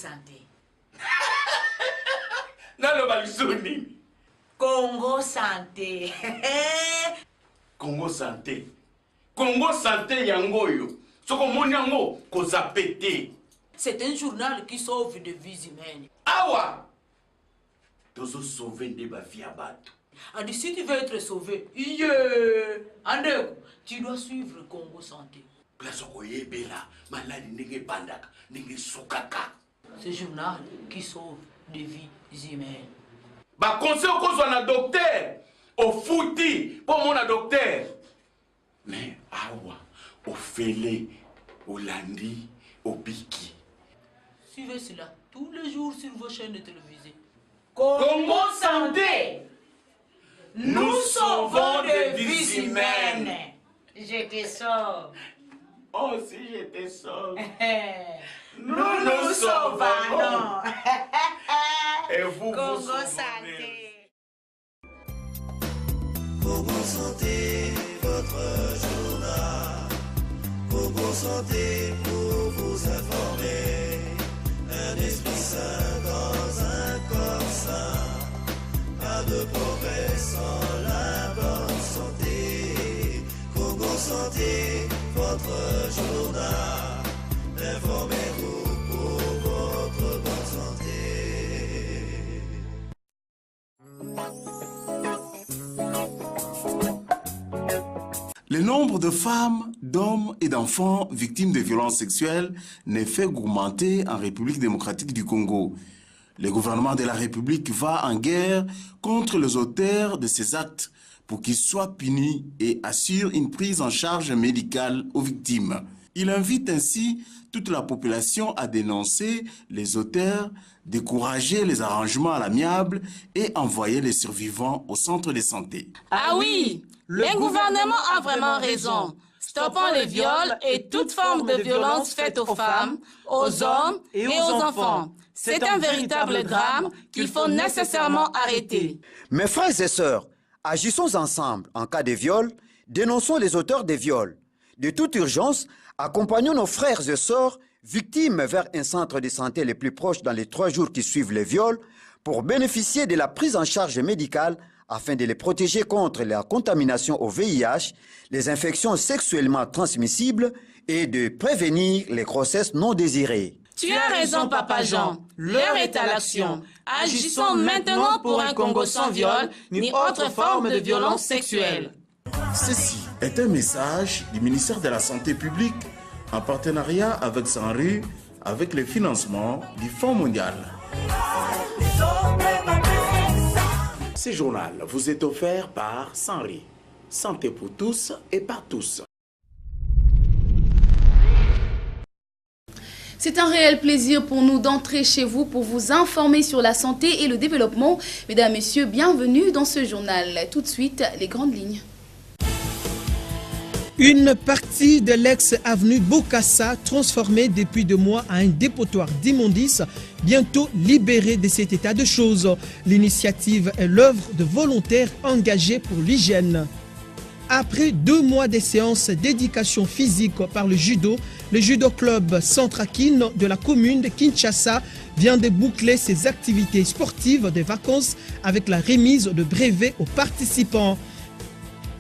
Santé. Non, le Balisoni. Congo Santé. Congo Santé. Congo Santé Yangoyo. Ce qu'on m'a dit, qu'on a pété. C'est un journal qui sauve des vies humaines. Awa! Tu as sauvé des vies à battre. Et si tu veux être sauvé, Andeko, tu dois suivre Congo Santé. Place où il y a Bella, malade, n'est pas Bandak, n'est Soukaka. Ce journal qui sauve des vies humaines. Bah, conseil qu'on soit un docteur, au fouti, pour mon docteur. Mais, awa, au félé, au landi, au biki. Suivez cela tous les jours sur vos chaînes de télévision. Congo Santé! Nous sauvons des vies humaines. Je te sauve. Oh, si je te sauve. Nous sauvons. Et vous, Congo vous Santé. Congo Santé, votre journal. Congo Santé pour vous informer. Un esprit sain dans un corps sain. Pas de progrès sans la bonne santé. Congo Santé, votre journal. Informez-vous pour votre bonne santé. Le nombre de femmes, d'hommes et d'enfants victimes de violences sexuelles ne fait qu'augmenter en République démocratique du Congo. Le gouvernement de la République va en guerre contre les auteurs de ces actes pour qu'ils soient punis et assure une prise en charge médicale aux victimes. Il invite ainsi toute la population à dénoncer les auteurs, décourager les arrangements à l'amiable et envoyer les survivants au centre de santé. Ah oui, le gouvernement a vraiment raison. Stoppons les viols et toute forme de violence faite aux femmes, aux hommes et aux enfants. C'est un véritable drame qu'il faut nécessairement arrêter. Mes frères et sœurs, agissons ensemble en cas de viol, dénonçons les auteurs des viols. De toute urgence, accompagnons nos frères et sœurs victimes vers un centre de santé le plus proche dans les 3 jours qui suivent les viols pour bénéficier de la prise en charge médicale afin de les protéger contre la contamination au VIH, les infections sexuellement transmissibles et de prévenir les grossesses non désirées. Tu as raison, Papa Jean. L'heure est à l'action. Agissons maintenant pour un Congo sans viol ni autre forme de violence sexuelle. Ceci est un message du ministère de la Santé publique en partenariat avec Sanru, avec le financement du Fonds mondial. Ce journal vous est offert par Sanru. Santé pour tous et par tous. C'est un réel plaisir pour nous d'entrer chez vous pour vous informer sur la santé et le développement. Mesdames, Messieurs, bienvenue dans ce journal. Tout de suite, les grandes lignes. Une partie de l'ex-avenue Bokassa, transformée depuis 2 mois en un dépotoir d'immondices, bientôt libérée de cet état de choses. L'initiative est l'œuvre de volontaires engagés pour l'hygiène. Après 2 mois de séances d'éducation physique par le judo club Centrakine de la commune de Kinshasa vient de boucler ses activités sportives de vacances avec la remise de brevets aux participants.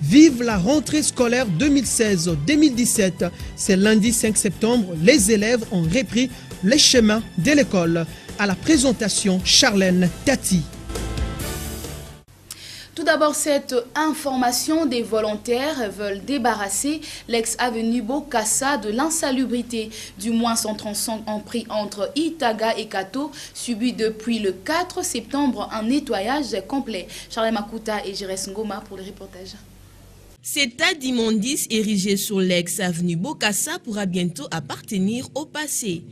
Vive la rentrée scolaire 2016-2017. C'est lundi 5 septembre, les élèves ont repris les chemins de l'école. À la présentation, Charlène Tati. Tout d'abord, cette information, des volontaires veulent débarrasser l'ex-avenue Bokassa de l'insalubrité. Du moins 135 ont pris entre Itaga et Kato, subi depuis le 4 septembre un nettoyage complet. Charles Makuta et Jérès Ngoma pour le reportage. Cet tas d'immondices érigé sur l'ex-avenue Bokassa pourra bientôt appartenir au passé.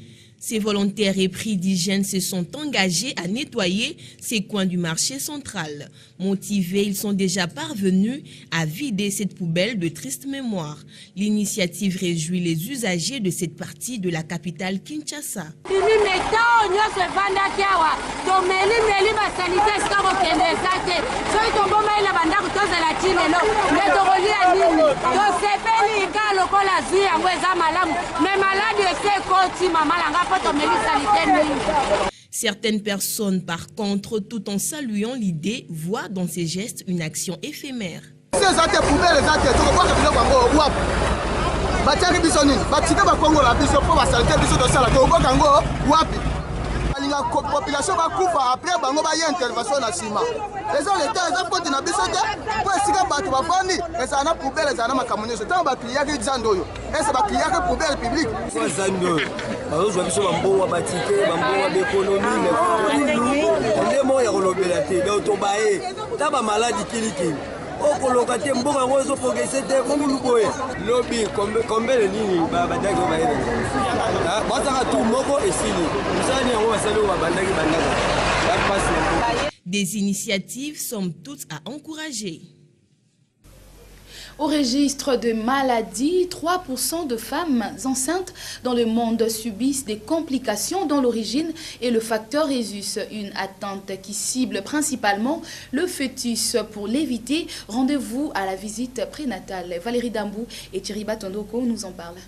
Ces volontaires épris d'hygiène se sont engagés à nettoyer ces coins du marché central. Motivés, ils sont déjà parvenus à vider cette poubelle de triste mémoire. L'initiative réjouit les usagers de cette partie de la capitale Kinshasa. lokola zwi yango eza malamu mais malade ese ekoti mama langa po tomelisa liteni. Certaines personnes, par contre, tout en saluant l'idée, voient dans ces gestes une action éphémère. La population va couper après bango ba intervention na sima. Les gens l'état ils ont porté na biso te pour sika batu ba fandi et ça na poubelle ça na makamonyo tant ba client ki zandoyo et ça ba client ki poubelle publique so zandoyo ba zo biso ba mbo ba tike ba mbo d'économie on est mo ya kolobela te donc to ba e ta ba maladie kiliki okoloka te mboka ngo zo progresser te ko mulu boye lobby combele nini ba bandaki ba yeba ba saka tout moko esili musani yango basalo ba bandaki bandaka ba passe. Des initiatives sont toutes à encourager. Au registre de maladies, 3% de femmes enceintes dans le monde subissent des complications dont l'origine est le facteur Rhésus, une atteinte qui cible principalement le fœtus. Pour l'éviter, rendez-vous à la visite prénatale. Valérie Dambou et Thierry Batondoko nous en parlent.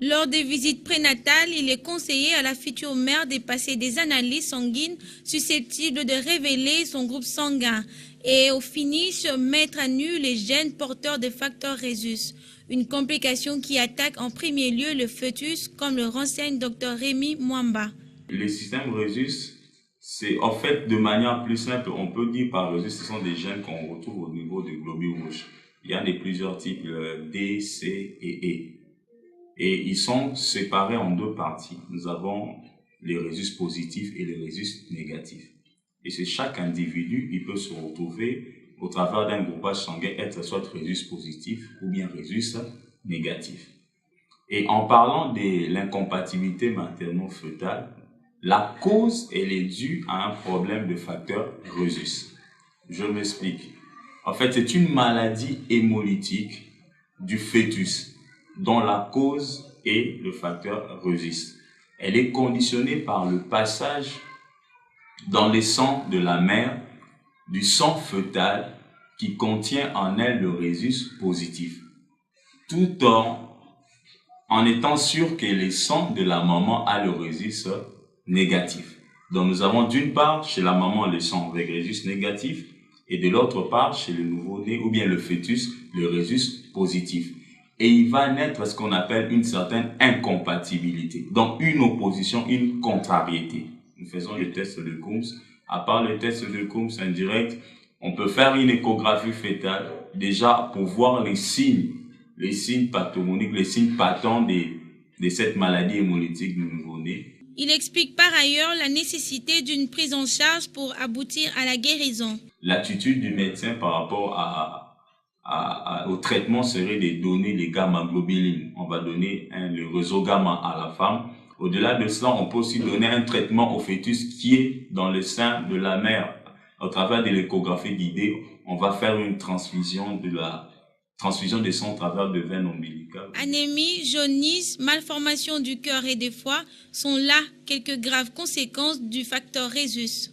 Lors des visites prénatales, il est conseillé à la future mère de passer des analyses sanguines susceptibles de révéler son groupe sanguin et au finish mettre à nu les gènes porteurs de facteurs Rhésus, une complication qui attaque en premier lieu le fœtus, comme le renseigne Dr Rémi Mwamba. Le système Rhésus, c'est en fait de manière plus simple, on peut dire par Rhésus, ce sont des gènes qu'on retrouve au niveau des globules rouges. Il y a plusieurs types, D, C et E. Et ils sont séparés en deux parties. Nous avons les Rhésus positifs et les Rhésus négatifs. Et c'est chaque individu, il peut se retrouver au travers d'un groupage sanguin, être soit Rhésus positif ou bien Rhésus négatif. Et en parlant de l'incompatibilité materno-fœtale, la cause, elle est due à un problème de facteur Rhésus. Je m'explique. En fait, c'est une maladie hémolytique du fœtus, dont la cause est le facteur Rhésus. Elle est conditionnée par le passage dans les sangs de la mère du sang fœtal qui contient en elle le Rhésus positif, tout en étant sûr que les sangs de la maman a le Rhésus négatif. Donc nous avons d'une part chez la maman le sang avec Rhésus négatif et de l'autre part chez le nouveau-né ou bien le fœtus le Rhésus positif. Et il va naître ce qu'on appelle une certaine incompatibilité, donc une opposition, une contrariété. Nous faisons le test de Coombs. À part le test de Coombs indirect, on peut faire une échographie fœtale déjà pour voir les signes pathognomoniques, les signes patents de cette maladie hémolytique du nouveau-né. Il explique par ailleurs la nécessité d'une prise en charge pour aboutir à la guérison. L'attitude du médecin par rapport au traitement serait de donner les gamma-globulines. On va donner le réseau gamma à la femme. Au-delà de cela, on peut aussi donner un traitement au fœtus qui est dans le sein de la mère. Au travers de l'échographie guidée, on va faire une transfusion de sang au travers de veines ombilicales. Anémie, jaunisse, malformation du cœur et des foies sont là quelques graves conséquences du facteur Rhésus.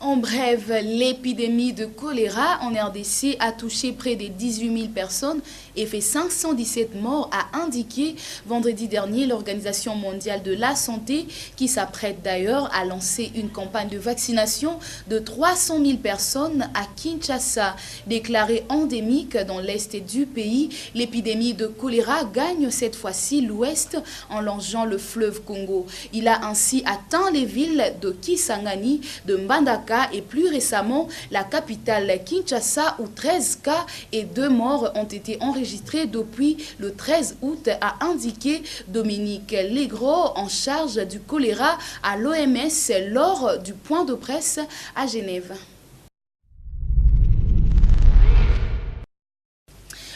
En bref, l'épidémie de choléra en RDC a touché près de 18 000 personnes et fait 517 morts, a indiqué vendredi dernier l'Organisation mondiale de la santé, qui s'apprête d'ailleurs à lancer une campagne de vaccination de 300 000 personnes à Kinshasa. Déclarée endémique dans l'est du pays, l'épidémie de choléra gagne cette fois-ci l'ouest en longeant le fleuve Congo. Il a ainsi atteint les villes de Kisangani, de Mbandaka et plus récemment la capitale Kinshasa où 13 cas et 2 morts ont été enregistrés depuis le 13 août, a indiqué Dominique Legros en charge du choléra à l'OMS lors du point de presse à Genève.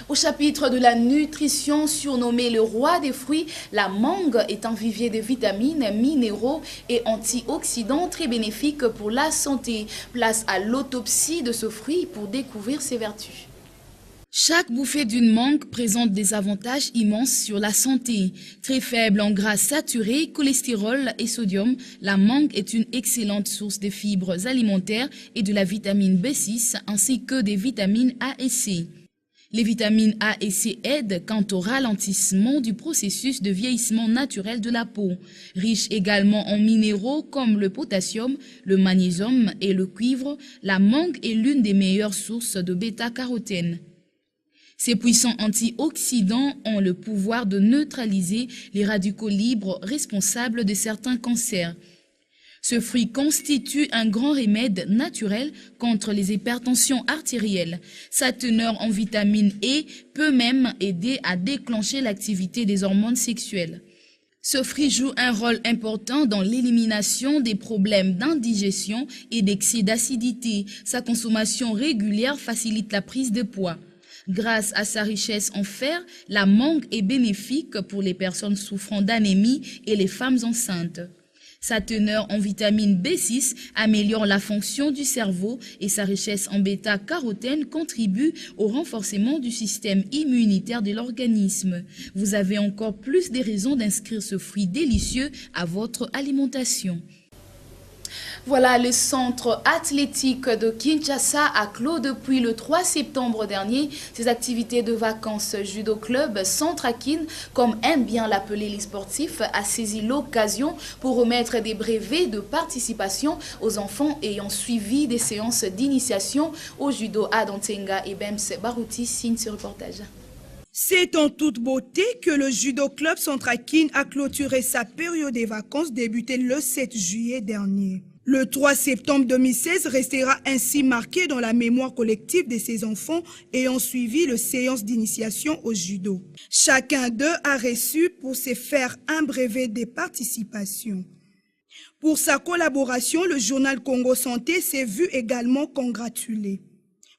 Au chapitre de la nutrition, surnommé le roi des fruits, la mangue est un vivier de vitamines, minéraux et antioxydants très bénéfiques pour la santé. Place à l'autopsie de ce fruit pour découvrir ses vertus. Chaque bouffée d'une mangue présente des avantages immenses sur la santé. Très faible en gras saturés, cholestérol et sodium, la mangue est une excellente source de fibres alimentaires et de la vitamine B6 ainsi que des vitamines A et C. Les vitamines A et C aident quant au ralentissement du processus de vieillissement naturel de la peau. Riche également en minéraux comme le potassium, le magnésium et le cuivre, la mangue est l'une des meilleures sources de bêta-carotène. Ces puissants antioxydants ont le pouvoir de neutraliser les radicaux libres responsables de certains cancers. Ce fruit constitue un grand remède naturel contre les hypertensions artérielles. Sa teneur en vitamine E peut même aider à déclencher l'activité des hormones sexuelles. Ce fruit joue un rôle important dans l'élimination des problèmes d'indigestion et d'excès d'acidité. Sa consommation régulière facilite la prise de poids. Grâce à sa richesse en fer, la mangue est bénéfique pour les personnes souffrant d'anémie et les femmes enceintes. Sa teneur en vitamine B6 améliore la fonction du cerveau et sa richesse en bêta-carotène contribue au renforcement du système immunitaire de l'organisme. Vous avez encore plus de raisons d'inscrire ce fruit délicieux à votre alimentation. Voilà, le centre athlétique de Kinshasa a clos depuis le 3 septembre dernier ses activités de vacances. Judo Club Centrakin, comme aiment bien l'appeler les sportifs, a saisi l'occasion pour remettre des brevets de participation aux enfants ayant suivi des séances d'initiation au judo à Dantenga et Bems Barouti signe ce reportage. C'est en toute beauté que le Judo Club Centrakin a clôturé sa période des vacances débutée le 7 juillet dernier. Le 3 septembre 2016 restera ainsi marqué dans la mémoire collective de ces enfants ayant suivi les séances d'initiation au judo. Chacun d'eux a reçu pour se faire un brevet de participation. Pour sa collaboration, le journal Congo Santé s'est vu également congratulé.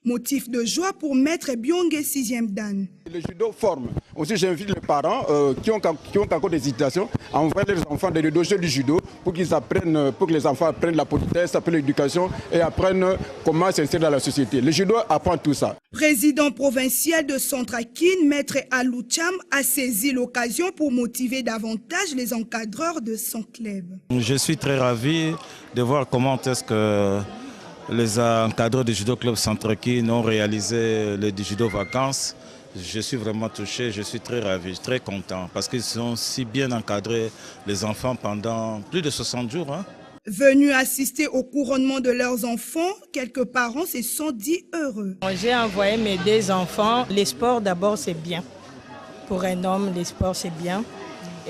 Motif de joie pour Maître Byonge 6e Dan. Le judo forme. Aussi, j'invite les parents qui ont encore des hésitations à envoyer leurs enfants dans le dojo du judo pour qu'ils apprennent, pour que les enfants apprennent la politesse, apprennent l'éducation et apprennent comment s'insérer dans la société. Le judo apprend tout ça. Président provincial de Centrakin, Maître Aloucham a saisi l'occasion pour motiver davantage les encadreurs de son club. Je suis très ravi de voir comment est-ce que les encadreurs du Judo Club Centrakin ont réalisé les judo vacances. Je suis vraiment touché, je suis très ravi, très content parce qu'ils ont si bien encadré les enfants pendant plus de 60 jours. Venus assister au couronnement de leurs enfants, quelques parents se sont dit heureux. J'ai envoyé mes 2 enfants. Les sports d'abord c'est bien. Pour un homme, les sports c'est bien.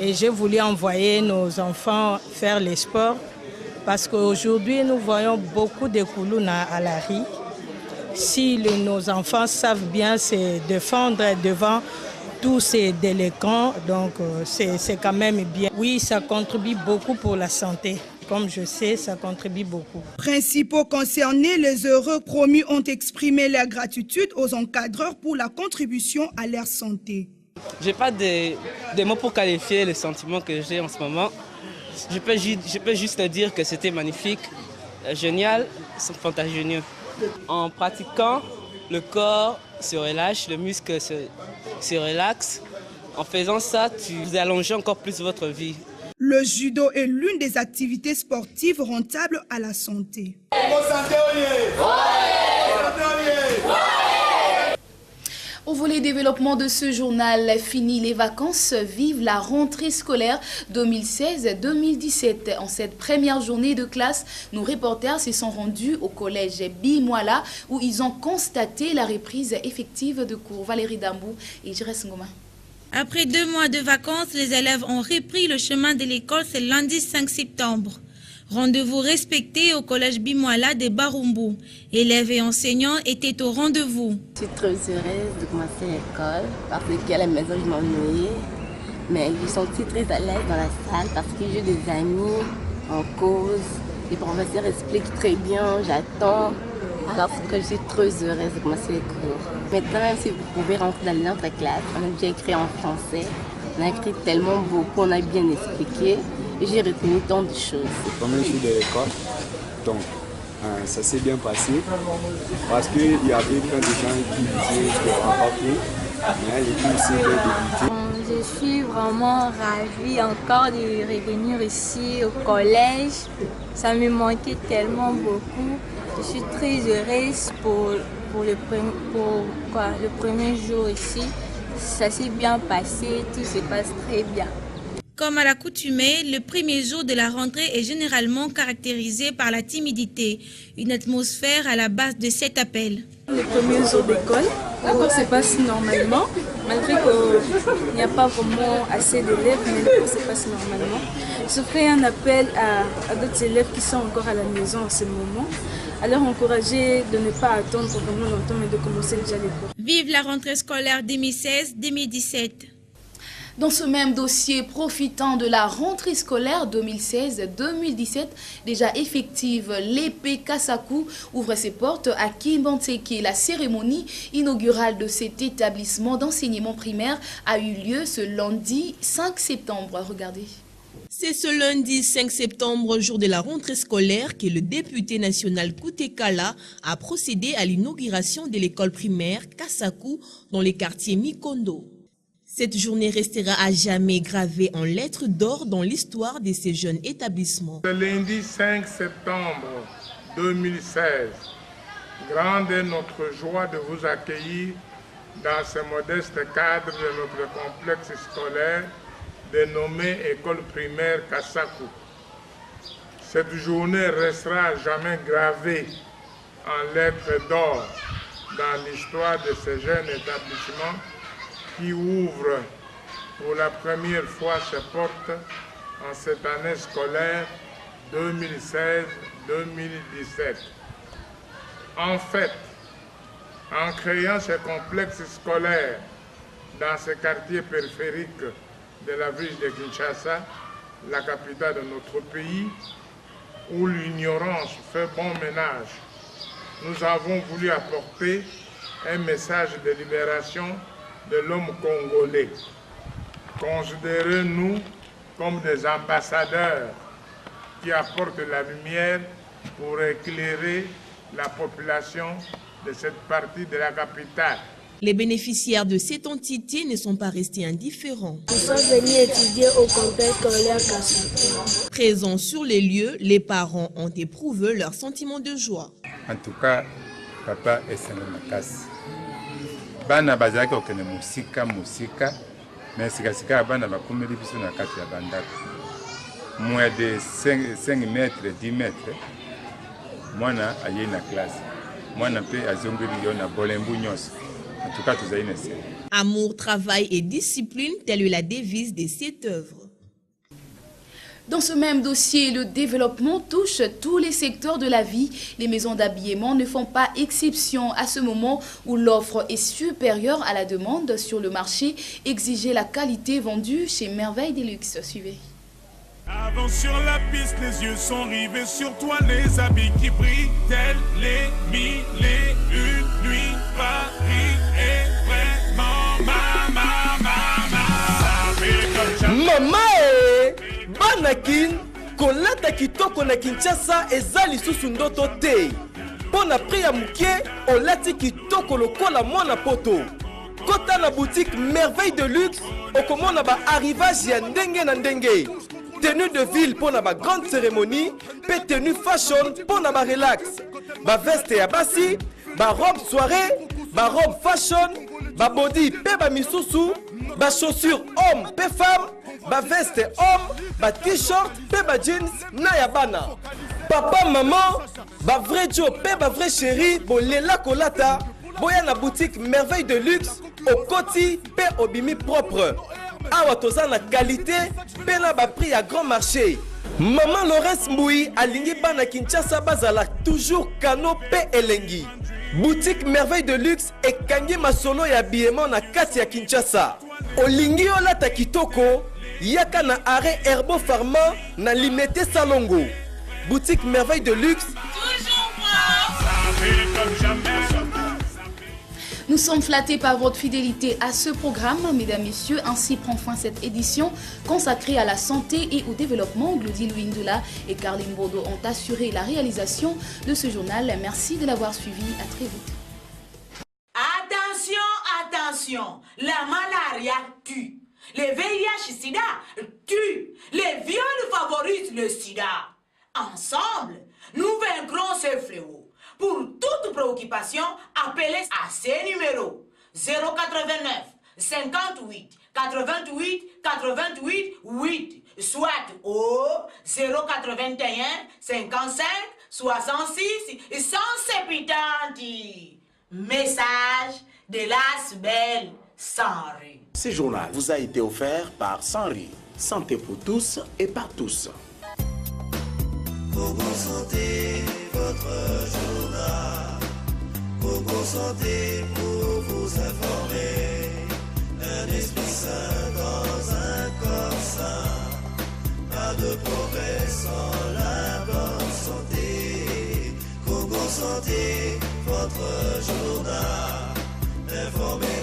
Et j'ai voulu envoyer nos enfants faire les sports parce qu'aujourd'hui nous voyons beaucoup de koulouna à la rue. Si nos enfants savent bien se défendre devant tous ces délinquants, donc c'est quand même bien. Oui, ça contribue beaucoup pour la santé. Comme je sais, ça contribue beaucoup. Principaux concernés, les heureux promus ont exprimé leur gratitude aux encadreurs pour la contribution à leur santé. Je n'ai pas de mots pour qualifier les sentiments que j'ai en ce moment. Je peux juste dire que c'était magnifique, génial, fantastieux. En pratiquant, le corps se relâche, le muscle se relaxe. En faisant ça, vous allongez encore plus votre vie. Le judo est l'une des activités sportives rentables à la santé. Au volet développement de ce journal, fini les vacances, vive la rentrée scolaire 2016-2017. En cette première journée de classe, nos reporters se sont rendus au collège Bimwala où ils ont constaté la reprise effective de cours. Valérie Dambou et Jires Ngoma. Après 2 mois de vacances, les élèves ont repris le chemin de l'école ce lundi 5 septembre. Rendez-vous respecté au collège Bimwala de Barumbu. Élèves et enseignants étaient au rendez-vous. Je suis très heureuse de commencer l'école parce qu'à la maison je m'ennuyais. Mais je suis sentie très à l'aise dans la salle parce que j'ai des amis en cause. Les professeurs expliquent très bien, j'attends. Alors que je suis très heureuse de commencer les cours. Maintenant, même si vous pouvez rentrer dans notre classe, on a déjà écrit en français. On a écrit tellement beaucoup, on a bien expliqué. J'ai retenu tant de choses. Comme je suis de l'école, donc ça s'est bien passé parce qu'il y avait plein de gens qui disaient que on n'a pas pu, mais les cours s'est débuté. Je suis vraiment ravie encore de revenir ici au collège. Ça me manquait tellement beaucoup. Je suis très heureuse pour pour le premier jour ici. Ça s'est bien passé, tout se passe très bien. Comme à l'accoutumée, le premier jour de la rentrée est généralement caractérisé par la timidité, une atmosphère à la base de cet appel. Le premier jour d'école, le cours se passe normalement, malgré qu'il n'y a pas vraiment assez d'élèves, mais le cours se passe normalement. Je ferai un appel à d'autres élèves qui sont encore à la maison en ce moment, à leur encourager de ne pas attendre vraiment longtemps, mais de commencer déjà les cours. Vive la rentrée scolaire 2016-2017. Dans ce même dossier, profitant de la rentrée scolaire 2016-2017, déjà effective, l'épée Kasaku ouvre ses portes à Kimbanteke. La cérémonie inaugurale de cet établissement d'enseignement primaire a eu lieu ce lundi 5 septembre. Regardez. C'est ce lundi 5 septembre, jour de la rentrée scolaire, que le député national Kutekala a procédé à l'inauguration de l'école primaire Kasaku dans les quartiers Mikondo. Cette journée restera à jamais gravée en lettres d'or dans l'histoire de ces jeunes établissements. Ce lundi 5 septembre 2016, grande est notre joie de vous accueillir dans ce modeste cadre de notre complexe scolaire dénommé École primaire Kasaku. Cette journée restera à jamais gravée en lettres d'or dans l'histoire de ces jeunes établissements qui ouvre pour la première fois ses portes en cette année scolaire 2016-2017. En fait, en créant ce complexe scolaire dans ce quartier périphérique de la ville de Kinshasa, la capitale de notre pays, où l'ignorance fait bon ménage, nous avons voulu apporter un message de libération de l'homme congolais. Considérez-nous comme des ambassadeurs qui apportent la lumière pour éclairer la population de cette partie de la capitale. Les bénéficiaires de cette entité ne sont pas restés indifférents. Nous sommes venus étudier au complexe scolaire Kasaku. Présents sur les lieux, les parents ont éprouvé leur sentiment de joie. En tout cas, papa est Makasi. Bana bazaki okene musika mais sikasika bana bakomeli biso na kati ya bandako moins de 5 mètres 10 mètres mwana aye na classe mwana pe azongeli yo na bolembu nyonso en tout cas tozali na sel. Amour, travail et discipline, telle est la devise de cette œuvre. Dans ce même dossier, le développement touche tous les secteurs de la vie. Les maisons d'habillement ne font pas exception à ce moment où l'offre est supérieure à la demande sur le marché. Exiger la qualité vendue chez Merveille Deluxe. Suivez. Avant sur la piste, les yeux sont rivés sur toi, les habits qui brillent, tels les mille et une nuits. Paris est vraiment Mama Banakin, kolata kitoko na Kinshasa eza lisusu ndoto te. Pona priya mukie, olati kitoko lokola mwana poto. Kota na boutique Merveille de Luxe, okomona ba arrivage ya ndenge na ndenge. Tenue de ville pour ba grande cérémonie, pe tenue fashion pour ba relax. Ba veste ya basi, ba robe soirée, ba robe fashion, ba body pe ba misusu, ba chaussures homme pe femme, ba veste homme, ba t-shirt pe ba jeans na ya bana. Papa maman, ba vrai Joe pe ba vrai chéri, bo lela kolata, boya na boutique Merveille de Luxe, au koti pe obimi propre. Awa toza na qualité pe na ba prix à grand marché. Maman Laurence Mboui alingi bana Kinshasa bazala toujours kano pe elengi. Boutique Merveille de Luxe ekangi masolo ya habillement na kati ya Kinshasa. Olingi olata kitoko yaka na arrêt Herbo Pharma na limité Salongo. Boutique Merveille de Luxe. Nous sommes flattés par votre fidélité à ce programme, mesdames, messieurs. Ainsi prend fin cette édition consacrée à la santé et au développement. Glody Louis Ndula et Caroline Bodo ont assuré la réalisation de ce journal. Merci de l'avoir suivi. À très vite. Attention, attention, la malaria tue. Les VIH-Sida tuent. Les viols favorisent le sida. Ensemble, nous vaincrons ce fléau. Pour toute préoccupation, appelez à ces numéros 089 58 88 88 8, soit au 081 55 66 170. Message de la belle Sanri. Ce journal vous a été offert par Sanri. Santé pour tous et par tous. Coco Santé, votre journal. Coco Santé pour vous informer. Un esprit sain dans un corps sain. Pas de progrès sans la bonne santé. Coco Santé, votre journal. Informez